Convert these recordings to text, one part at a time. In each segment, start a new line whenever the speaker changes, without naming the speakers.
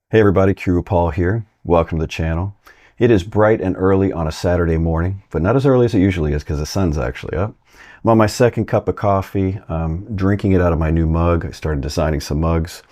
Hey everybody, Qroo here. Welcome to the channel. It is bright and early on a Saturday morning, but not as early as it usually is because the sun's actually up. I'm on my second cup of coffee, drinking it out of my new mug. I started designing some mugs.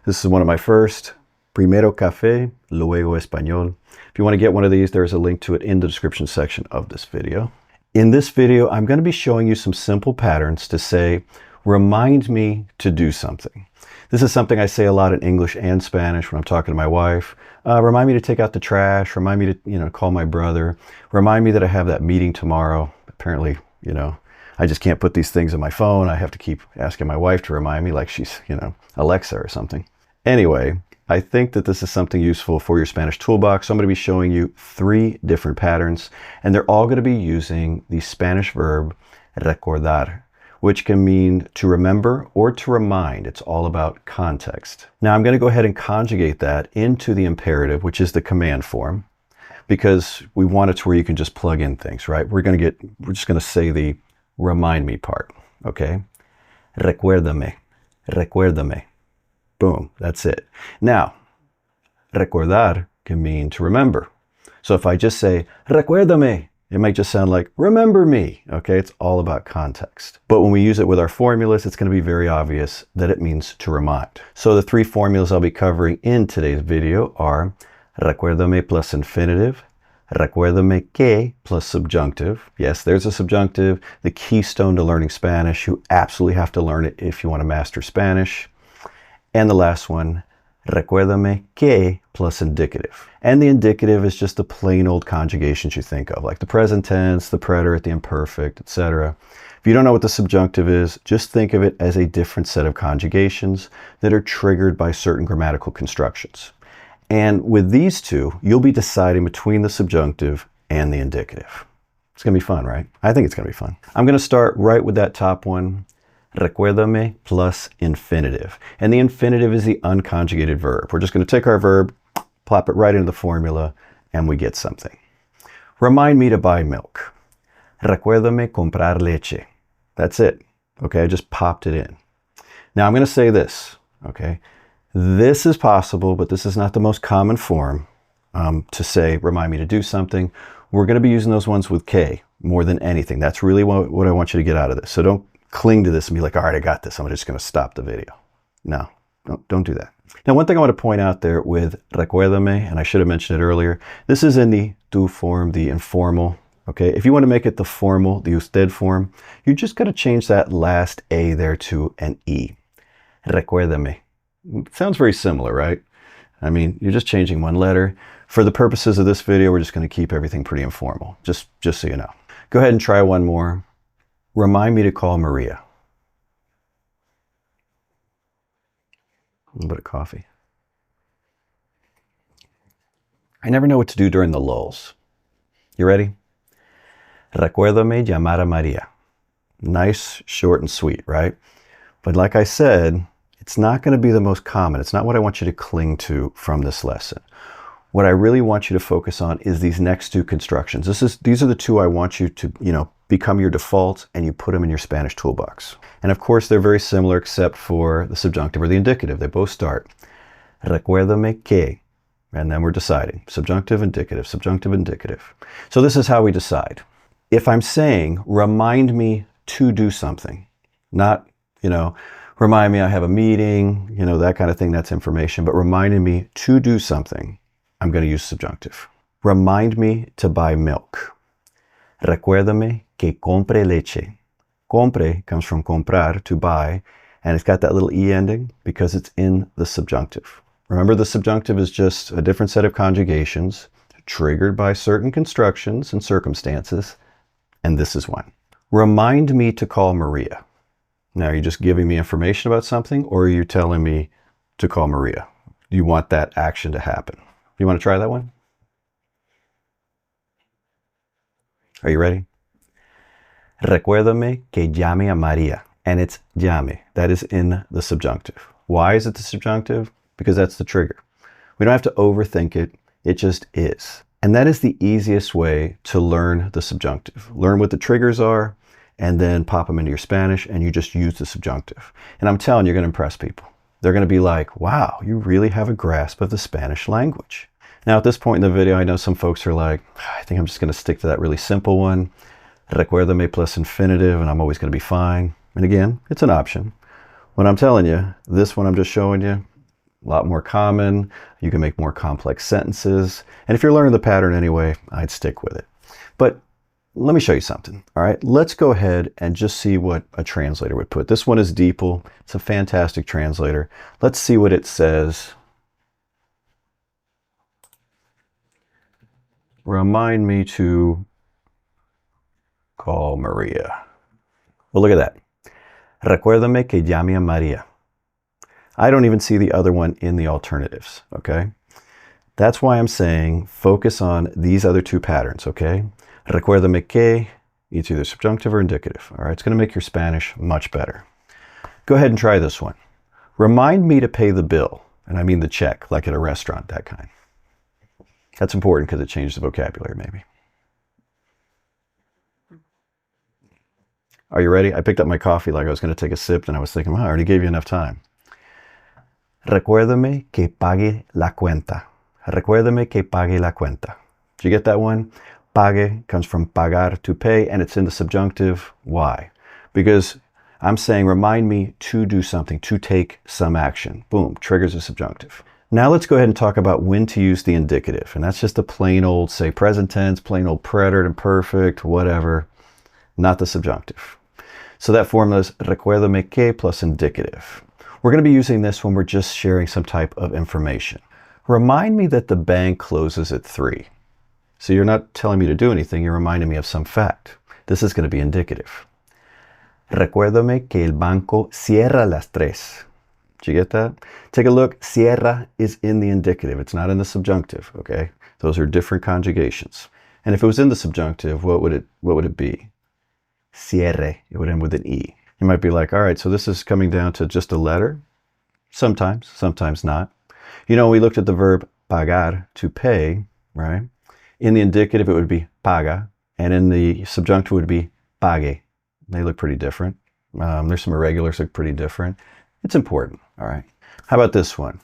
This is one of my first. Primero café, luego español. If you want to get one of these, there's a link to it in the description section of this video. In this video, I'm going to be showing you some simple patterns to say, remind me to do something. This is something I say a lot in English and Spanish when I'm talking to my wife. Remind me to take out the trash. Remind me to, call my brother. Remind me that I have that meeting tomorrow. Apparently, I just can't put these things on my phone. I have to keep asking my wife to remind me like she's, Alexa or something. Anyway, I think that this is something useful for your Spanish toolbox. So I'm going to be showing you 3 different patterns, and they're all going to be using the Spanish verb recordar, which can mean to remember or to remind. It's all about context. Now I'm going to go ahead and conjugate that into the imperative, which is the command form, because we want it to where you can just plug in things, right? We're just going to say the remind me part, okay? Recuérdame, recuérdame. Boom, that's it. Now, recordar can mean to remember. So if I just say, recuérdame, it might just sound like, remember me, okay? It's all about context. But when we use it with our formulas, it's going to be very obvious that it means to remind. So the 3 formulas I'll be covering in today's video are recuérdame plus infinitive, recuérdame que plus subjunctive. Yes, there's a subjunctive, the keystone to learning Spanish. You absolutely have to learn it if you want to master Spanish. And the last one, recuérdame que plus indicative. And the indicative is just the plain old conjugations you think of, like the present tense, the preterite, the imperfect, etc. If you don't know what the subjunctive is, just think of it as a different set of conjugations that are triggered by certain grammatical constructions. And with these two, you'll be deciding between the subjunctive and the indicative. It's going to be fun, right? I think it's going to be fun. I'm going to start right with that top one. Recuérdame plus infinitive. And the infinitive is the unconjugated verb. We're just going to take our verb, plop it right into the formula, and we get something. Remind me to buy milk. Recuérdame comprar leche. That's it. Okay, I just popped it in. Now I'm going to say this, okay? This is possible, but this is not the most common form to say, remind me to do something. We're going to be using those ones with K more than anything. That's really what I want you to get out of this. So don't cling to this and be like, all right, I got this. I'm just going to stop the video. No, don't do that. Now, one thing I want to point out there with recuérdame, and I should have mentioned it earlier, this is in the tú form, the informal. Okay, if you want to make it the formal, the usted form, you just got to change that last A there to an E. Recuérdame. It sounds very similar, right? I mean, you're just changing one letter. For the purposes of this video, we're just going to keep everything pretty informal, just so you know. Go ahead and try one more. Remind me to call Maria. A little bit of coffee. I never know what to do during the lulls. You ready? Recuérdame llamar a Maria. Nice, short, and sweet, right? But like I said, it's not going to be the most common. It's not what I want you to cling to from this lesson. What I really want you to focus on is these next 2 constructions. These are the 2 I want you to, become your default, and you put them in your Spanish toolbox. And of course, they're very similar except for the subjunctive or the indicative. They both start recuérdame que, and then we're deciding subjunctive, indicative, subjunctive, indicative. So this is how we decide. If I'm saying remind me to do something, not, remind me I have a meeting, that kind of thing, that's information, but reminding me to do something, I'm going to use subjunctive. Remind me to buy milk. Recuérdame que compre leche. Compre comes from comprar, to buy, and it's got that little E ending because it's in the subjunctive. Remember, the subjunctive is just a different set of conjugations triggered by certain constructions and circumstances, and this is one. Remind me to call Maria. Now, are you just giving me information about something, or are you telling me to call Maria? You want that action to happen. You want to try that one? Are you ready? Recuérdame que llame a María. And it's llame. That is in the subjunctive. Why is it the subjunctive? Because that's the trigger. We don't have to overthink it. It just is. And that is the easiest way to learn the subjunctive. Learn what the triggers are, and then pop them into your Spanish, and you just use the subjunctive. And I'm telling you, you're going to impress people. They're going to be like, wow, you really have a grasp of the Spanish language. Now, at this point in the video, I know some folks are like, I think I'm just going to stick to that really simple one. Recuérdame plus infinitive, and I'm always going to be fine. And again, it's an option. When I'm telling you, this one I'm just showing you, a lot more common. You can make more complex sentences. And if you're learning the pattern anyway, I'd stick with it. But let me show you something. All right, let's go ahead and just see what a translator would put. This one is DeepL. It's a fantastic translator. Let's see what it says. Remind me to call Maria. Well, look at that. Recuérdame que llame a Maria. I don't even see the other one in the alternatives, okay? That's why I'm saying focus on these other two patterns, okay? Recuérdame que, it's either subjunctive or indicative, all right? It's going to make your Spanish much better. Go ahead and try this one. Remind me to pay the bill, and I mean the check, like at a restaurant, that kind. That's important because it changes the vocabulary, maybe. Are you ready? I picked up my coffee like I was going to take a sip, and I was thinking, well, I already gave you enough time. Recuérdame que pague la cuenta. Recuérdame que pague la cuenta. Did you get that one? Pague comes from pagar, to pay, and it's in the subjunctive. Why? Because I'm saying remind me to do something, to take some action. Boom, triggers a subjunctive. Now let's go ahead and talk about when to use the indicative. And that's just a plain old, say, present tense, plain old preterite and perfect, whatever, not the subjunctive. So that formula is recuérdame que plus indicative. We're going to be using this when we're just sharing some type of information. Remind me that the bank closes at 3. So you're not telling me to do anything, you're reminding me of some fact. This is going to be indicative. Recuérdame que el banco cierra a las 3. Did you get that? Take a look. Cierra is in the indicative. It's not in the subjunctive, okay? Those are different conjugations. And if it was in the subjunctive, what would it be? Cierre. It would end with an E. You might be like, all right, so this is coming down to just a letter? Sometimes, sometimes not. You know, we looked at the verb pagar, to pay, right? In the indicative, it would be paga, and in the subjunctive, it would be pague. They look pretty different. There's some irregulars that look pretty different. It's important, all right? How about this one?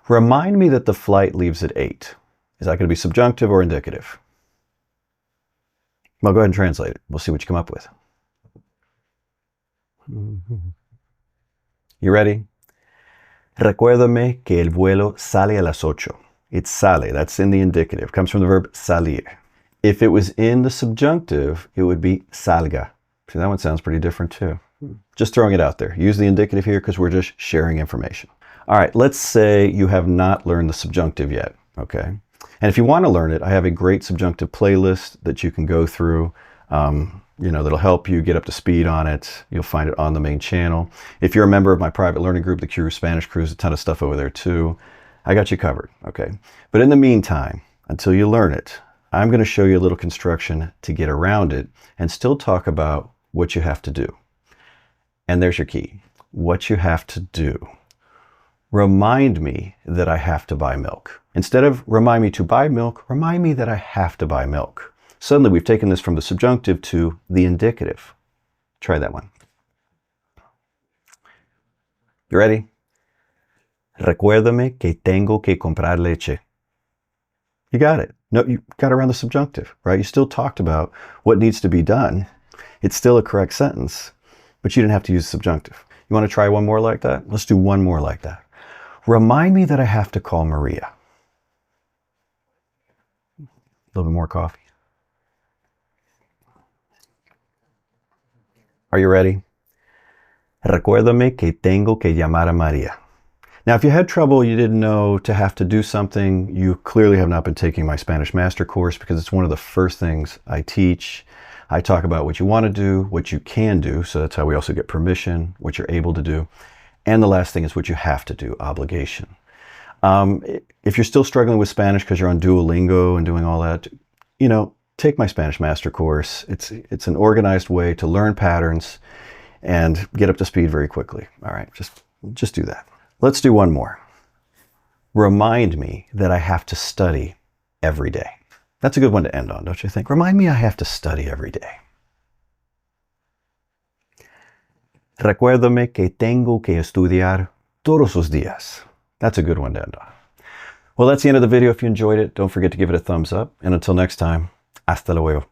Remind me that the flight leaves at 8. Is that going to be subjunctive or indicative? Well, go ahead and translate it. We'll see what you come up with. You ready? Recuérdame que el vuelo sale a las 8. It's sale. That's in the indicative. It comes from the verb salir. If it was in the subjunctive, it would be salga. See, that one sounds pretty different too. Just throwing it out there. Use the indicative here because we're just sharing information. All right, let's say you have not learned the subjunctive yet, okay? And if you want to learn it, I have a great subjunctive playlist that you can go through, that'll help you get up to speed on it. You'll find it on the main channel. If you're a member of my private learning group, the Qroo Spanish Crew, there's a ton of stuff over there too. I got you covered, okay? But in the meantime, until you learn it, I'm going to show you a little construction to get around it and still talk about what you have to do. And there's your key. What you have to do. Remind me that I have to buy milk. Instead of remind me to buy milk, remind me that I have to buy milk. Suddenly we've taken this from the subjunctive to the indicative. Try that one. You ready? Recuérdame que tengo que comprar leche. You got it. No, you got around the subjunctive, right? You still talked about what needs to be done. It's still a correct sentence, but you didn't have to use the subjunctive. You want to try one more like that? Let's do one more like that. Remind me that I have to call Maria. A little bit more coffee. Are you ready? Recuérdame que tengo que llamar a Maria. Now, if you had trouble, you didn't know to have to do something, you clearly have not been taking my Spanish Master course because it's one of the first things I teach. I talk about what you want to do, what you can do, so that's how we also get permission, what you're able to do. And the last thing is what you have to do, obligation. If you're still struggling with Spanish because you're on Duolingo and doing all that, take my Spanish Master course. It's an organized way to learn patterns and get up to speed very quickly. All right, just do that. Let's do one more. Remind me that I have to study every day. That's a good one to end on, don't you think? Remind me I have to study every day. Recuérdame que tengo que estudiar todos los días. That's a good one to end on. Well, that's the end of the video. If you enjoyed it, don't forget to give it a thumbs up. And until next time, hasta luego.